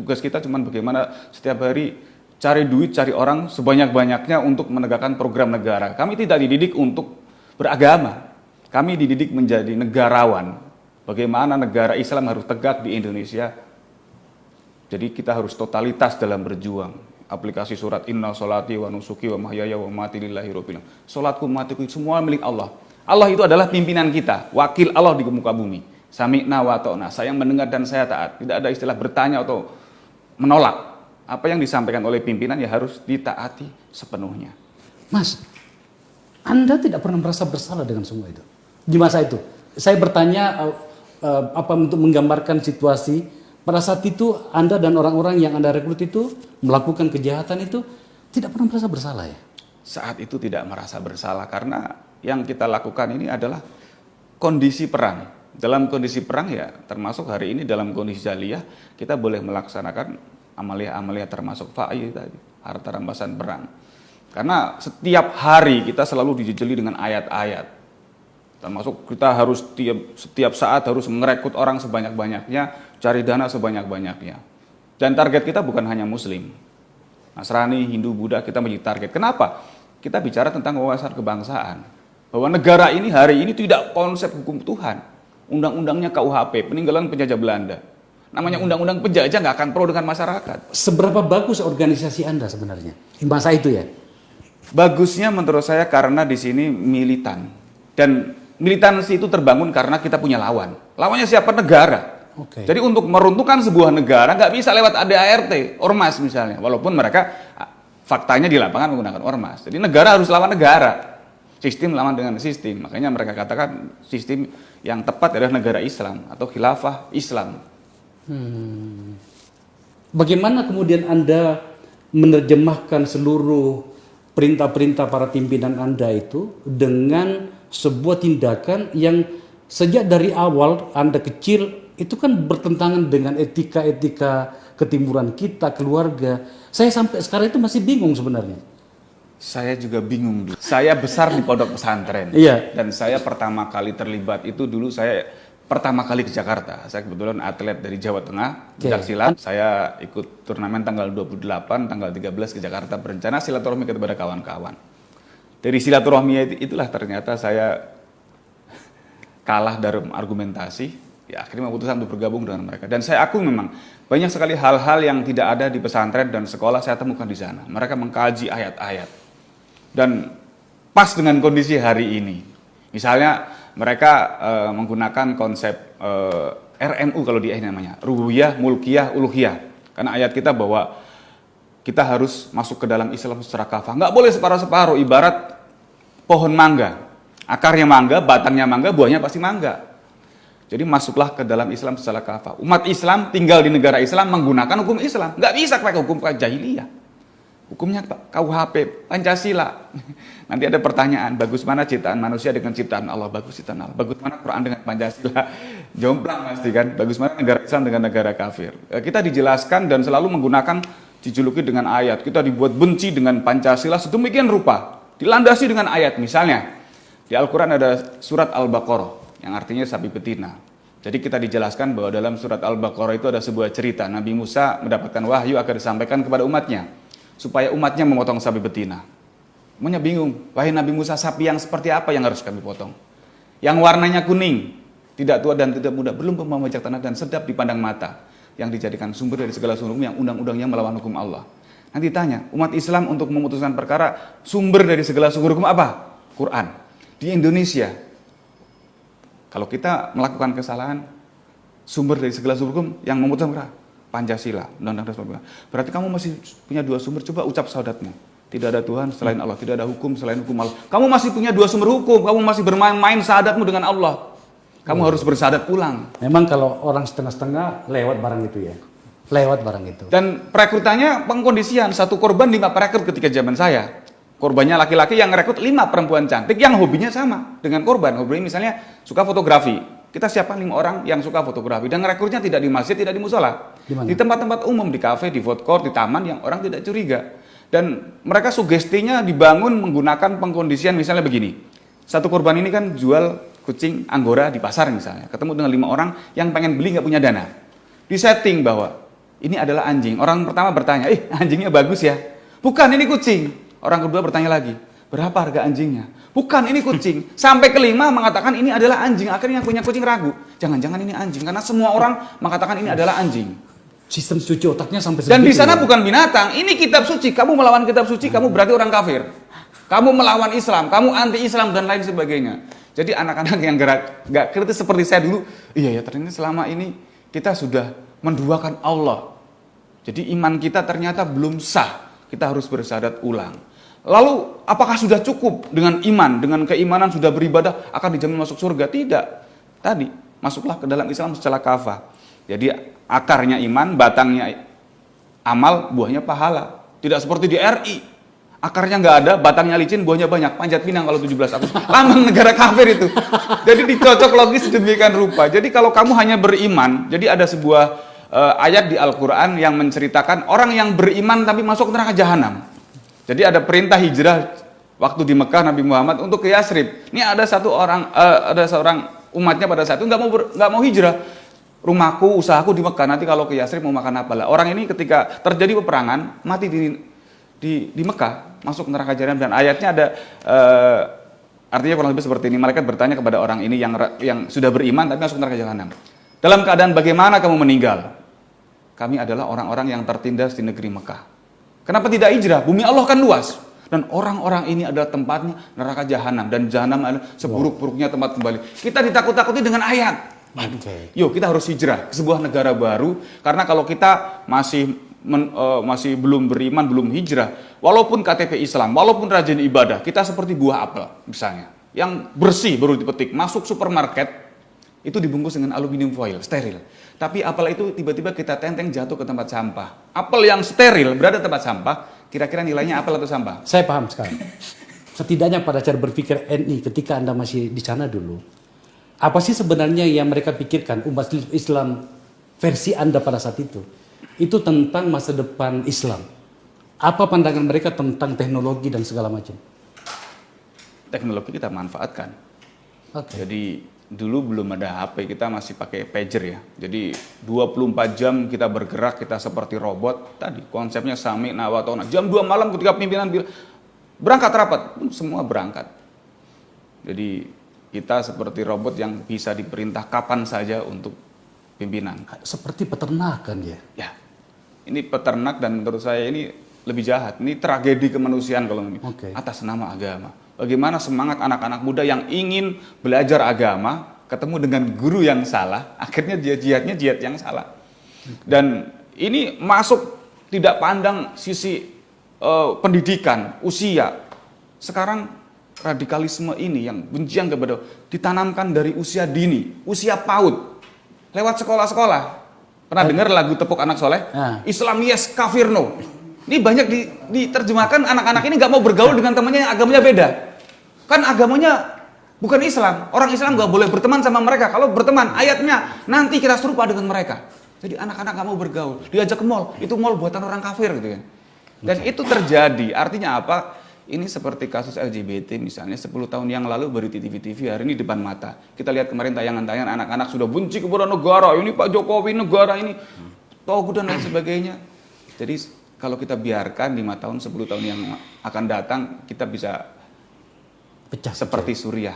Tugas kita cuma bagaimana setiap hari cari duit, cari orang sebanyak-banyaknya untuk menegakkan program negara. Kami tidak dididik untuk beragama. Kami dididik menjadi negarawan. Bagaimana negara Islam harus tegak di Indonesia. Jadi kita harus totalitas dalam berjuang. Aplikasi surat inna sholati wa nusuki wa mahyaya wa mamati lillahi rabbil alamin. Salatku, matiku semua milik Allah. Allah itu adalah pimpinan kita, wakil Allah di muka bumi. Sami'na wa ta'na. Saya mendengar dan saya taat. Tidak ada istilah bertanya atau menolak. Apa yang disampaikan oleh pimpinan ya harus ditaati sepenuhnya. Mas, Anda tidak pernah merasa bersalah dengan semua itu? Di masa itu, saya bertanya untuk menggambarkan situasi pada saat itu Anda dan orang-orang yang Anda rekrut itu melakukan kejahatan itu tidak pernah merasa bersalah ya? Saat itu tidak merasa bersalah karena yang kita lakukan ini adalah kondisi perang. Dalam kondisi perang ya termasuk hari ini dalam kondisi jahiliyah kita boleh melaksanakan amalia-amalia termasuk fa'i tadi, harta rampasan perang. Karena setiap hari kita selalu dijejeli dengan ayat-ayat. Termasuk kita harus setiap saat harus merekrut orang sebanyak-banyaknya, cari dana sebanyak-banyaknya. Dan target kita bukan hanya muslim. Nasrani, Hindu, Buddha kita menjadi target. Kenapa? Kita bicara tentang wawasan kebangsaan. Bahwa negara ini hari ini tidak konsep hukum Tuhan. Undang-undangnya KUHP, peninggalan penjajah Belanda. Namanya undang-undang penjajah nggak akan pro dengan masyarakat. Seberapa bagus organisasi Anda sebenarnya di masa itu ya? Bagusnya menurut saya karena di sini militan. Dan militansi itu terbangun karena kita punya lawan. Lawannya siapa? Negara. Okay. Jadi untuk meruntuhkan sebuah negara nggak bisa lewat ADART, ormas misalnya. Walaupun mereka faktanya di lapangan menggunakan ormas. Jadi negara harus lawan negara. Sistem lawan dengan sistem. Makanya mereka katakan sistem yang tepat adalah negara Islam atau khilafah Islam. Bagaimana kemudian Anda menerjemahkan seluruh perintah-perintah para pimpinan Anda itu dengan sebuah tindakan yang sejak dari awal Anda kecil itu kan bertentangan dengan etika-etika ketimuran kita, keluarga. Saya sampai sekarang itu masih bingung sebenarnya. Saya juga bingung. Saya besar di pondok pesantren. Iya. Dan saya pertama kali terlibat itu dulu saya pertama kali ke Jakarta. Saya kebetulan atlet dari Jawa Tengah, pencaksilat. Saya ikut turnamen tanggal 28, tanggal 13 ke Jakarta berencana silaturahmi kepada kawan-kawan. Dari silaturahmi itulah ternyata saya kalah dalam argumentasi. Ya akhirnya memutuskan untuk bergabung dengan mereka. Dan saya akui memang banyak sekali hal-hal yang tidak ada di pesantren dan sekolah saya temukan di sana. Mereka mengkaji ayat-ayat. Dan pas dengan kondisi hari ini. Misalnya mereka menggunakan konsep RMU kalau di namanya, rububiyah, mulkiyah, uluhiyah. Karena ayat kita bahwa kita harus masuk ke dalam Islam secara kafah. Nggak boleh separuh-separuh, ibarat pohon mangga. Akarnya mangga, batangnya mangga, buahnya pasti mangga. Jadi masuklah ke dalam Islam secara kafah. Umat Islam tinggal di negara Islam menggunakan hukum Islam. Nggak bisa pakai hukum jahiliyah. Hukumnya KUHP, Pancasila. Nanti ada pertanyaan, bagus mana ciptaan manusia dengan ciptaan Allah? Bagus ciptaan Allah. Bagus mana Quran dengan Pancasila? Jomplang pasti kan. Bagus mana negara Islam dengan negara kafir? Kita dijelaskan dan selalu menggunakan dijuluki dengan ayat. Kita dibuat benci dengan Pancasila sedemikian rupa. Dilandasi dengan ayat. Misalnya, di Al-Quran ada surat Al-Baqarah yang artinya sapi betina. Jadi kita dijelaskan bahwa dalam surat Al-Baqarah itu ada sebuah cerita. Nabi Musa mendapatkan wahyu agar disampaikan kepada umatnya. Supaya umatnya memotong sapi betina. Umatnya bingung, wahai Nabi Musa, sapi yang seperti apa yang harus kami potong? Yang warnanya kuning, tidak tua dan tidak muda, belum memajak tanah dan sedap dipandang mata, yang dijadikan sumber dari segala sumber yang undang-undangnya melawan hukum Allah. Nanti tanya, umat Islam untuk memutuskan perkara, sumber dari segala sumber hukum apa? Quran. Di Indonesia, kalau kita melakukan kesalahan, sumber dari segala sumber hukum yang memutuskan perkara, Pancasila, Undang-Undang Dasar 45. Berarti kamu masih punya dua sumber, coba ucap syahadatmu. Tidak ada Tuhan selain Allah, tidak ada hukum selain hukum Allah. Kamu masih punya dua sumber hukum, kamu masih bermain-main syahadatmu dengan Allah. Kamu harus bersyahadat pulang. Memang kalau orang setengah-setengah lewat barang itu ya. Lewat barang itu. Dan perekrutannya pengkondisian, satu korban 5 perekrut ketika zaman saya. Korbannya laki-laki yang rekrut 5 perempuan cantik yang hobinya sama dengan korban. Hobinya misalnya suka fotografi. Kita siapkan 5 orang yang suka fotografi dan rekrutnya tidak di masjid, tidak di musola. Di tempat-tempat umum, di kafe, di food court, di taman yang orang tidak curiga. Dan mereka sugestinya dibangun menggunakan pengkondisian misalnya begini. Satu korban ini kan jual kucing Anggora di pasar misalnya. Ketemu dengan 5 orang yang pengen beli nggak punya dana. Disetting bahwa ini adalah anjing. Orang pertama bertanya, anjingnya bagus ya? Bukan, ini kucing. Orang kedua bertanya lagi, berapa harga anjingnya? Bukan, ini kucing. Sampai kelima mengatakan ini adalah anjing. Akhirnya yang punya kucing ragu, jangan-jangan ini anjing. Karena semua orang mengatakan ini adalah anjing. Sistem cuci otaknya sampai Dan di sebegitu sana ya? bukan binatang, ini kitab suci. Kamu melawan kitab suci, kamu berarti orang kafir. Kamu melawan Islam, kamu anti-Islam dan lain sebagainya. Jadi anak-anak yang gak kritis seperti saya dulu, iya ya ternyata selama ini kita sudah menduakan Allah. Jadi iman kita ternyata belum sah, kita harus bersyahadat ulang. Lalu apakah sudah cukup dengan iman, dengan keimanan sudah beribadah akan dijamin masuk surga? Tidak. Tadi masuklah ke dalam Islam secara kafah. Jadi akarnya iman, batangnya amal, buahnya pahala. Tidak seperti di RI. Akarnya nggak ada, batangnya licin, buahnya banyak. Panjat Pinang kalau 17 Agustus. Lambang negara kafir itu. Jadi dicocok logis sedemikian rupa. Jadi kalau kamu hanya beriman, jadi ada sebuah ayat di Al-Quran yang menceritakan orang yang beriman tapi masuk neraka jahanam. Jadi ada perintah hijrah waktu di Mekah Nabi Muhammad untuk ke Yasrib. Ini ada seorang umatnya pada saat itu nggak mau hijrah. Rumahku, usahaku di Mekah, nanti kalau ke Yasrib mau makan apa lah. Orang ini ketika terjadi peperangan mati di Mekah, masuk neraka jahanam. Dan ayatnya ada artinya kurang lebih seperti ini. Malaikat bertanya kepada orang ini yang sudah beriman tapi masuk neraka jahanam. Dalam keadaan bagaimana kamu meninggal? Kami adalah orang-orang yang tertindas di negeri Mekah. Kenapa tidak hijrah? Bumi Allah kan luas. Dan orang-orang ini adalah tempatnya neraka jahanam. Dan jahanam adalah seburuk-buruknya tempat kembali. Kita ditakut-takuti dengan ayat. Yuk kita harus hijrah ke sebuah negara baru. Karena kalau kita masih belum beriman, belum hijrah, walaupun KTP Islam, walaupun rajin ibadah, kita seperti buah apel misalnya. Yang bersih baru dipetik, masuk supermarket, itu dibungkus dengan aluminium foil, steril. Tapi apel itu tiba-tiba kita tenteng jatuh ke tempat sampah. Apel yang steril berada di tempat sampah, kira-kira nilainya apel atau sampah? Saya paham sekarang. Setidaknya pada cara berpikir NI ketika Anda masih di sana dulu, apa sih sebenarnya yang mereka pikirkan umat Islam versi Anda pada saat itu? Itu tentang masa depan Islam. Apa pandangan mereka tentang teknologi dan segala macam? Teknologi kita manfaatkan. Okay. Jadi dulu belum ada HP, kita masih pakai pager ya. Jadi 24 jam kita bergerak, kita seperti robot. Tadi konsepnya sami nawatona. Jam 2 malam ketika pimpinan bilang berangkat rapat, semua berangkat. Jadi kita seperti robot yang bisa diperintah kapan saja untuk pimpinan. Seperti peternakan ya? Ya, ini peternak dan menurut saya ini lebih jahat. Ini tragedi kemanusiaan kalau ini. Atas nama agama. Bagaimana semangat anak-anak muda yang ingin belajar agama, ketemu dengan guru yang salah, akhirnya dia jihadnya jihad yang salah. Dan ini masuk tidak pandang sisi pendidikan, usia. Sekarang radikalisme ini yang bencian kepada ditanamkan dari usia dini, usia PAUD, lewat sekolah-sekolah. Pernah dengar lagu Tepuk Anak Soleh? Islam yes, kafir no. Ini banyak diterjemahkan, anak-anak ini nggak mau bergaul dengan temannya yang agamanya beda. Kan agamanya bukan Islam. Orang Islam nggak boleh berteman sama mereka. Kalau berteman, ayatnya nanti kita serupa dengan mereka. Jadi anak-anak nggak mau bergaul. Diajak ke mall, itu mall buatan orang kafir gitu kan. Dan itu terjadi. Artinya apa? Ini seperti kasus LGBT misalnya 10 tahun yang lalu baru di TV-TV, hari ini depan mata. Kita lihat kemarin tayangan-tayangan anak-anak sudah benci kepada negara, ini Pak Jokowi negara ini, togut dan lain sebagainya. Jadi kalau kita biarkan 5 tahun, 10 tahun yang akan datang, kita bisa pecah seperti Suriah.